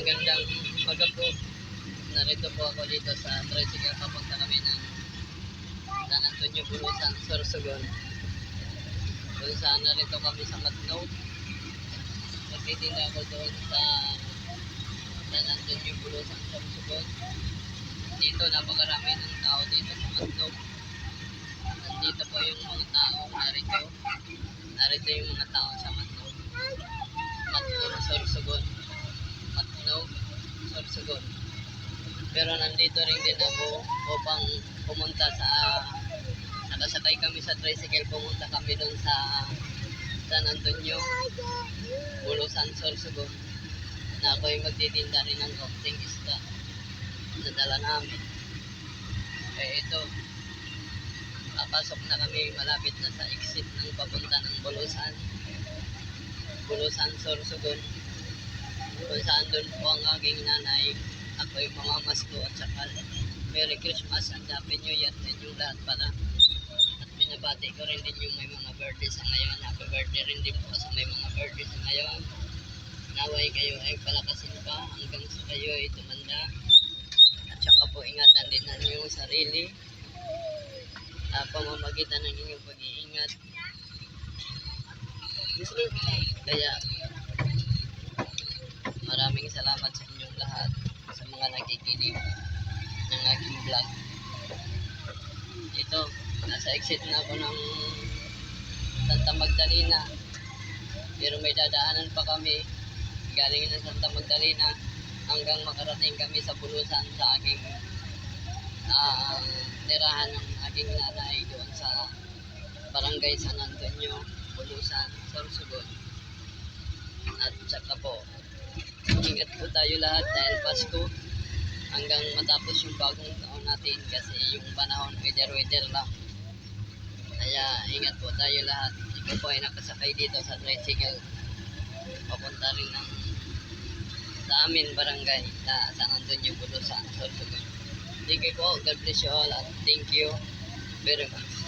Magandang umaga po. Narito po ako dito sa tricycle. Papunta kami ng San Antonio, Bulusan, Sorsogon. Kung saan narito kami sa Matnog. Magtitinda ako doon sa San Antonio, Bulusan, Sorsogon. Dito napakarami ng tao dito sa Matnog. Nandito po yung mga tao narito. Narito yung mga tao sa Matnog. Matnog, Sorsogon. Matnog, Sorsogon. Pero nandito rin din ako upang pumunta nakasakay kami sa tricycle, pumunta kami doon sa San Antonio, Bulusan, Sorsogon, na ako'y magtitinda rin ng kaunting isda na dala namin. Eh ito, papasok na kami, malapit na sa exit ng papunta ng Bulusan, Sorsogon, kung saan doon po ang aking nanay. Ako yung mamamasko at saka Merry Christmas and Happy New Year sa inyong lahat pala. At binabati ko rin din yung may mga birthday sa ngayon. Happy birthday rin din po sa may mga birthday sa ngayon. Naway kayo ay palakasin pa hanggang sa kayo ay tumanda. At saka po ingatan din ang inyong sarili. Pamamagitan ng inyong pag-iingat. Kaya maraming salamat sa inyong lahat, sa mga nakikinig ng aking vlog. Ito, nasa exit na ako ng Santa Magdalena, pero may dadaanan pa kami galing ng Santa Magdalena hanggang makarating kami sa Bulusan, sa aking tirahan ng aking nanay doon sa Barangay San Antonio, Bulusan, Sorsogon. At saka po, ingat po tayo lahat dahil Pasko hanggang matapos yung bagong taon natin, kasi yung panahon weather lang. Kaya ingat po tayo lahat. Ikaw po ay nakasakay dito sa tricycle papunta rin sa amin barangay sa San Antonio, Bulusan, Sorsogon. Thank you po. God bless you all and thank you very much.